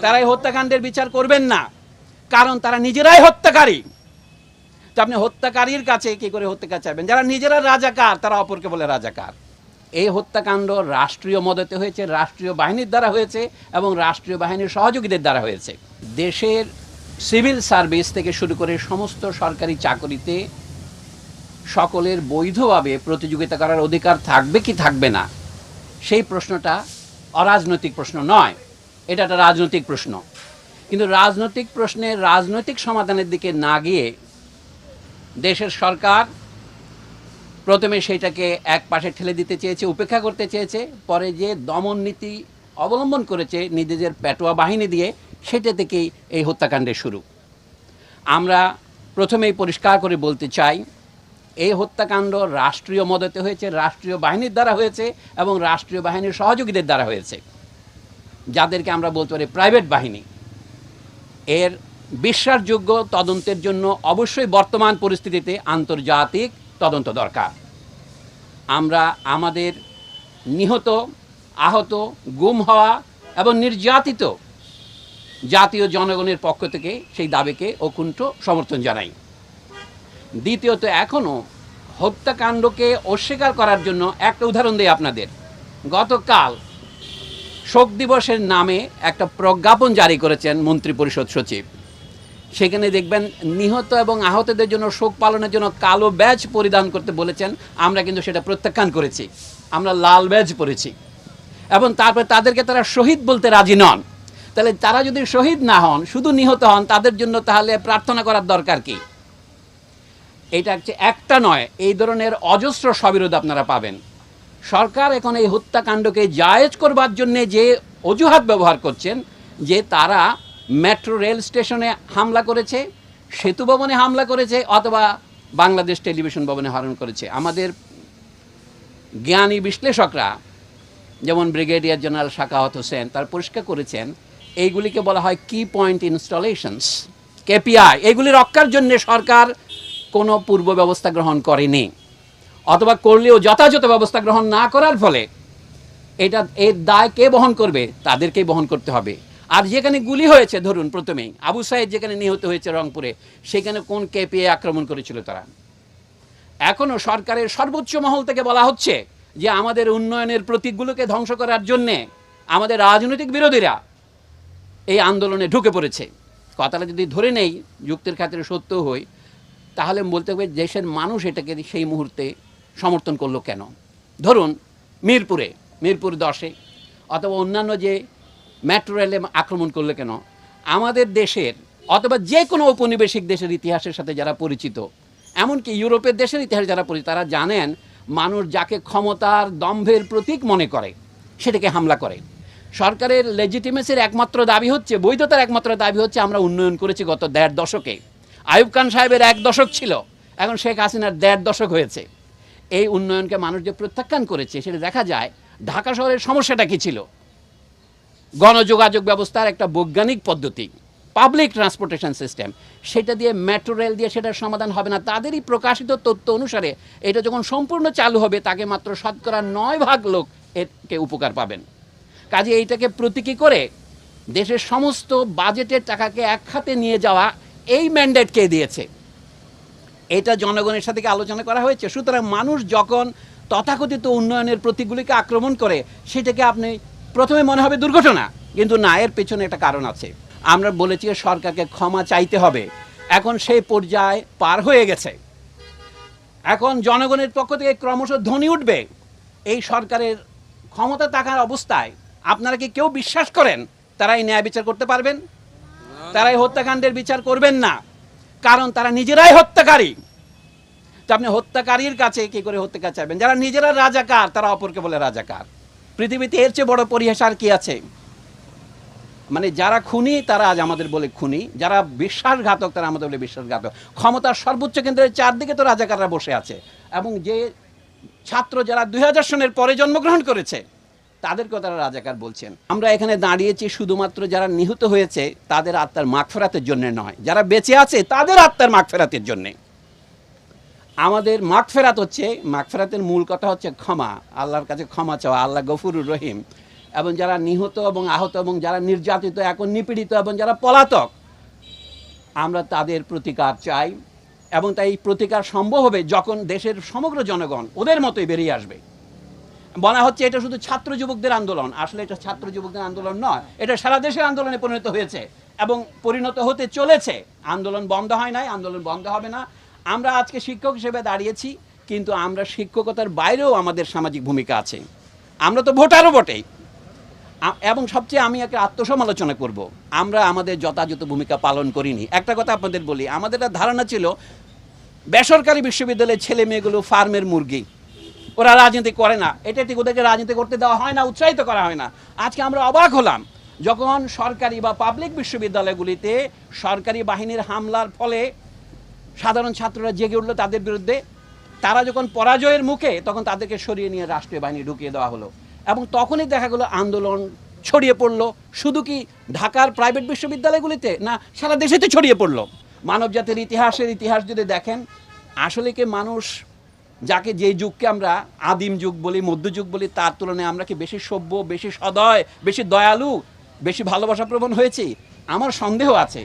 তারা এই হত্যাকাণ্ডের বিচার করবেন না, কারণ তারা নিজেরাই হত্যাকারী। তো আপনি হত্যাকারীর কাছে কি করে হত্যাকার চাইবেন? যারা নিজেরা রাজাকার তারা অপরকে বলে রাজাকার। এই হত্যাকাণ্ড রাষ্ট্রীয় মদতে হয়েছে, রাষ্ট্রীয় বাহিনীর দ্বারা হয়েছে এবং রাষ্ট্রীয় বাহিনীর সহযোগীদের দ্বারা হয়েছে। দেশের সিভিল সার্ভিস থেকে শুরু করে সমস্ত সরকারি চাকরিতে সকলের বৈধভাবে প্রতিযোগিতা করার অধিকার থাকবে কি থাকবে না, সেই প্রশ্নটা অরাজনৈতিক প্রশ্ন নয়, এটা একটা রাজনৈতিক প্রশ্ন। কিন্তু রাজনৈতিক প্রশ্নের রাজনৈতিক সমাধানের দিকে না গিয়ে দেশের সরকার প্রথমে সেইটাকে এক পাশে ঠেলে দিতে চেয়েছে, উপেক্ষা করতে চেয়েছে, পরে যে দমন নীতি অবলম্বন করেছে নিজেদের পেটোয়া বাহিনী দিয়ে, সেটা থেকেই এই হত্যাকাণ্ডের শুরু। আমরা প্রথমেই পরিষ্কার করে বলতে চাই, এই হত্যাকাণ্ড রাষ্ট্রীয় মদতে হয়েছে, রাষ্ট্রীয় বাহিনীর দ্বারা হয়েছে এবং রাষ্ট্রীয় বাহিনীর সহযোগীদের দ্বারা হয়েছে, যাদেরকে আমরা বলতে পারি প্রাইভেট বাহিনী। এর বিশ্বাসযোগ্য তদন্তের জন্য অবশ্যই বর্তমান পরিস্থিতিতে আন্তর্জাতিক তদন্ত দরকার। আমরা আমাদের নিহত, আহত, গুম হওয়া এবং নির্যাতিত জাতীয় জনগণের পক্ষ থেকে সেই দাবিকে অকুণ্ঠ সমর্থন জানাই। দ্বিতীয়ত, এখনও হত্যাকাণ্ডকে অস্বীকার করার জন্য একটা উদাহরণ দিই আপনাদের। গতকাল শোক দিবসের নামে একটা প্রজ্ঞাপন জারি করেছেন মন্ত্রিপরিষদ সচিব। সেখানে দেখবেন নিহত এবং আহতদের জন্য শোক পালনের জন্য কালো ব্যাজ পরিধান করতে বলেছেন। আমরা কিন্তু সেটা প্রত্যাখ্যান করেছি, আমরা লাল ব্যাজ পরেছি এবং তারপর তাদেরকে তারা শহীদ বলতে রাজি নন। তাহলে তারা যদি শহীদ না হন, শুধু নিহত হন, তাদের জন্য তাহলে প্রার্থনা করার দরকার কি? এটা হচ্ছে একটা নয়, এই ধরনের অজস্র সবিরোধ আপনারা পাবেন। সরকার এখন এই হত্যাকাণ্ডকে জায়েজ করবার জন্য যে অজুহাত ব্যবহার করছেন, যে তারা মেট্রো রেল স্টেশনে হামলা করেছে, সেতু ভবনে হামলা করেছে, অথবা বাংলাদেশ টেলিভিশন ভবনে হামলা করেছে। আমাদের জ্ঞানী বিশ্লেষকরা যেমন ব্রিগেডিয়ার জেনারেল শাকাওয়াত হোসেন তার পরিষ্কার করেছেন, এইগুলিকে বলা হয় কি পয়েন্ট ইনস্টলেশনস, কেপিআই। এগুলি রক্ষার জন্য সরকার কোনো পূর্ব ব্যবস্থা গ্রহণ করেনি, অথবা করলেও যথাযথ ব্যবস্থা গ্রহণ না করার ফলে এর দায় কে বহন করবে? তাদেরকেই বহন করতে হবে। আর যেখানে গুলি হয়েছে, ধরুন প্রথমেই আবু সাইদ যেখানে নিহত হয়েছে রংপুরে, সেখানে কোন কেপিআই আক্রমণ করেছিল তারা? এখনও সরকারের সর্বোচ্চ মহল থেকে বলা হচ্ছে যে আমাদের উন্নয়নের প্রতীকগুলোকে ধ্বংস করার জন্যে আমাদের রাজনৈতিক বিরোধীরা এই আন্দোলনে ঢুকে পড়েছে। কথাটা যদি ধরে নেই, যুক্তির খাতিরে সত্য হই, তাহলে বলতে হবে দেশের মানুষ এটাকে সেই মুহূর্তে সমর্থন করলো কেন? ধরুন মিরপুর 10-এ অথবা অন্যান্য যে মেট্রো রেলে আক্রমণ করলো কেন? আমাদের দেশের অথবা যে কোনো ঔপনিবেশিক দেশের ইতিহাসের সাথে যারা পরিচিত, এমনকি ইউরোপের দেশের ইতিহাস যারা পরিচিত, তারা জানেন মানুষ যাকে ক্ষমতার দম্ভের প্রতীক মনে করে সেটাকে হামলা করে। সরকারের লেজিটিমেসির একমাত্র দাবি হচ্ছে, বৈধতার একমাত্র দাবি হচ্ছে, আমরা উন্নয়ন করেছি গত 1.5 দশকে। আইয়ুব খান সাহেবের 1 দশক ছিল, এখন শেখ হাসিনার 1.5 দশক হয়েছে। এই উন্নয়নকে মানুষ যে প্রত্যাখ্যান করেছে, সেটা দেখা যায়। ঢাকা শহরের সমস্যাটা কী ছিল? গণযোগাযোগ ব্যবস্থার একটা বৈজ্ঞানিক পদ্ধতি, পাবলিক ট্রান্সপোর্টেশন সিস্টেম, সেটা দিয়ে মেট্রো রেল দিয়ে সেটার সমাধান হবে না। তাদেরই প্রকাশিত তথ্য অনুসারে এটা যখন সম্পূর্ণ চালু হবে, তাকে মাত্র 9% লোক একে উপকার পাবেন। কাজে এইটাকে প্রতীকী করে দেশের সমস্ত বাজেটের টাকাকে এক খাতে নিয়ে যাওয়া, এই ম্যান্ডেট কে দিয়েছে? এটা জনগণের সাথে আলোচনা করা হয়েছে। সুতরাং মানুষ যখন তথাকথিত উন্নয়নের প্রতীকগুলিকে আক্রমণ করে, সেটাকে আপনি প্রথমে মনে হবে দুর্ঘটনা, কিন্তু না, এর পেছনে একটা কারণ আছে। আমরা বলেছি সরকারকে ক্ষমা চাইতে হবে, এখন সেই পর্যায়ে পার হয়ে গেছে। এখন জনগণের পক্ষ থেকে ক্রমশ ধ্বনি উঠবে, এই সরকারের ক্ষমতা থাকার অবস্থায় আপনারা কি কেউ বিশ্বাস করেন তারা এই ন্যায় বিচার করতে পারবেন? তারা এই হত্যাকাণ্ডের বিচার করবেন না, কারণ তারা নিজেরাই হত্যাকারী। তো আপনি হত্যাকারীর কাছে কি করে হত্যাকার চাইবেন? যারা নিজেরা রাজাকার তারা অপরকে বলে রাজাকার। পৃথিবীতে এর চেয়ে বড় পরিহাস আর কি আছে? মানে যারা খুনি তারা আজ আমাদের বলে খুনি, যারা বিশ্বাসঘাতক তারা আমাদের বলে বিশ্বাসঘাতক। ক্ষমতার সর্বোচ্চ কেন্দ্রের চারদিকে তো রাজাকাররা বসে আছে, এবং যে ছাত্র যারা 2000 সনের পরে জন্মগ্রহণ করেছে তাদেরকেও তারা রাজাকার বলছেন। আমরা এখানে দাঁড়িয়েছি শুধুমাত্র যারা নিহত হয়েছে তাদের আত্মার মাগফিরাতের জন্য নয়, যারা বেঁচে আছে তাদের আত্মার মাগফিরাতের জন্যে। আমাদের মাগফিরাত হচ্ছে, মাগফিরাতের মূল কথা হচ্ছে ক্ষমা, আল্লাহর কাছে ক্ষমা চাওয়া। আল্লাহ গফুরুর রহিম, এবং যারা নিহত এবং আহত এবং যারা নির্যাতিত এখন নিপীড়িত এবং যারা পলাতক, আমরা তাদের প্রতিকার চাই। এবং তাই এই প্রতিকার সম্ভব হবে যখন দেশের সমগ্র জনগণ ওদের মতোই বেরিয়ে আসবে। বলা হচ্ছে এটা শুধু ছাত্র যুবকদের আন্দোলন, আসলে এটা ছাত্র যুবকদের আন্দোলন নয়, এটা সারা দেশের আন্দোলনে পরিণত হয়েছে এবং পরিণত হতে চলেছে। আন্দোলন বন্ধ হয় নাই, আন্দোলন বন্ধ হবে না। আমরা আজকে শিক্ষক হিসেবে দাঁড়িয়েছি, কিন্তু আমরা শিক্ষকতার বাইরেও আমাদের সামাজিক ভূমিকা আছে। আমরা তো ভোটারও বটেই। এবং সবচেয়ে আমি একটা আত্মসমালোচনা করব, আমরা আমাদের যথাযথ ভূমিকা পালন করিনি। একটা কথা আপনাদের বলি, আমাদের একটা ধারণা ছিল বেসরকারি বিশ্ববিদ্যালয়ের ছেলে মেয়েগুলো ফার্মের মুরগি, ওরা রাজনীতি করে না, এটা ঠিক, ওদেরকে রাজনীতি করতে দেওয়া হয় না, উৎসাহিত করা হয় না। আজকে আমরা অবাক হলাম যখন সরকারি বা পাবলিক বিশ্ববিদ্যালয়গুলিতে সরকারি বাহিনীর হামলার ফলে সাধারণ ছাত্ররা জেগে উঠলো তাদের বিরুদ্ধে। তারা যখন পরাজয়ের মুখে, তখন তাদেরকে সরিয়ে নিয়ে রাষ্ট্রীয় বাহিনী ঢুকিয়ে দেওয়া হলো এবং তখনই দেখা গেলো আন্দোলন ছড়িয়ে পড়লো। শুধু কি ঢাকার প্রাইভেট বিশ্ববিদ্যালয়গুলিতে না, সারা দেশেতে ছড়িয়ে পড়লো। মানবজাতির ইতিহাস যদি দেখেন, আসলে কি মানুষ যাকে যে যুগকে আমরা আদিম যুগ বলি, মধ্যযুগ বলি, তার তুলনায় আমরা কি বেশি সভ্য, বেশি সদয়, বেশি দয়ালু, বেশি ভালোবাসাপ্রবণ হয়েছি? আমার সন্দেহ আছে।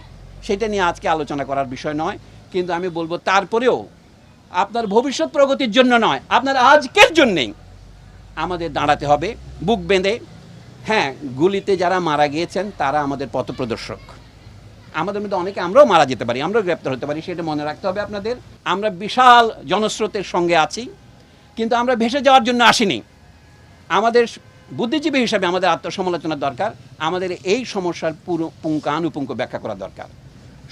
সেটা নিয়ে আজকে আলোচনা করার বিষয় নয়, কিন্তু আমি বলবো তারপরেও আপনার ভবিষ্যৎ প্রগতির জন্য নয়, আপনার আজকের জন্যেই আমাদের দাঁড়াতে হবে বুক বেঁধে। হ্যাঁ, গুলিতে যারা মারা গিয়েছেন তারা আমাদের পথপ্রদর্শক। আমাদের মধ্যে অনেকে আমরাও মারা যেতে পারি, আমরাও গ্রেপ্তার হতে পারি, সেটা মনে রাখতে হবে আপনাদের। আমরা বিশাল জনস্রোতের সঙ্গে আছি, কিন্তু আমরা ভেসে যাওয়ার জন্য আসিনি। আমাদের বুদ্ধিজীবী হিসাবে আমাদের আত্মসমালোচনার দরকার। আমাদের এই সমস্যার পুরো পুঙ্খানুপুঙ্খ ব্যাখ্যা করা দরকার।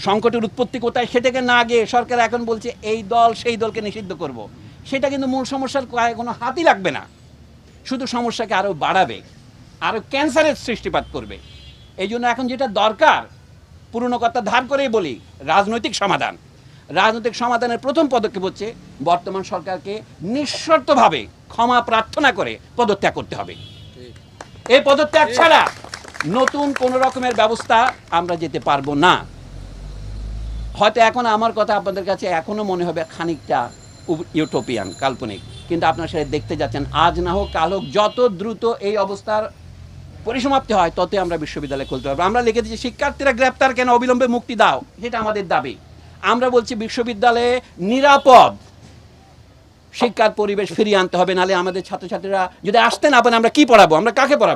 সংকটের উৎপত্তি কোথায় সেটাকে না গিয়ে সরকার এখন বলছে এই দল সেই দলকে নিষিদ্ধ করব। সেটা কিন্তু মূল সমস্যার কোনো হাতই লাগবে না, শুধু সমস্যাকে আরও বাড়াবে, আরও ক্যান্সারের সৃষ্টিপাত করবে। এই জন্য এখন যেটা দরকার, পুরনো কথা ধার করেই বলি, রাজনৈতিক সমাধান। রাজনৈতিক সমাধানের প্রথম পদক্ষেপ হচ্ছে বর্তমান সরকারকে নিঃশর্তভাবে ক্ষমা প্রার্থনা করে পদত্যাগ করতে হবে। এই পদত্যাগ ছাড়া নতুন কোনো রকমের ব্যবস্থা আমরা যেতে পারবো না। হয়তো এখন আমার কথা আপনাদের কাছে এখনো মনে হবে খানিকটা ইউটোপিয়ান, কাল্পনিক, কিন্তু আপনারা সেটা দেখতে যাচ্ছেন। আজ না হোক কাল হোক, যত দ্রুত এই অবস্থার পরিসমাপ্তি হয় ততই আমরা বিশ্ববিদ্যালয় খুলতে পারবো। আমরা লিখে দিচ্ছি শিক্ষার্থীরা গ্রেপ্তার কেন, অবিলম্বে মুক্তি দাও, সেটা আমাদের দাবি। আমরা বলছি বিশ্ববিদ্যালয়ে নিরাপদ শিক্ষার পরিবেশ ফিরিয়ে আনতে হবে, নাহলে আমাদের ছাত্রছাত্রীরা যদি আসতে না পারে আমরা কি পড়াবো, আমরা কাকে পড়াবো?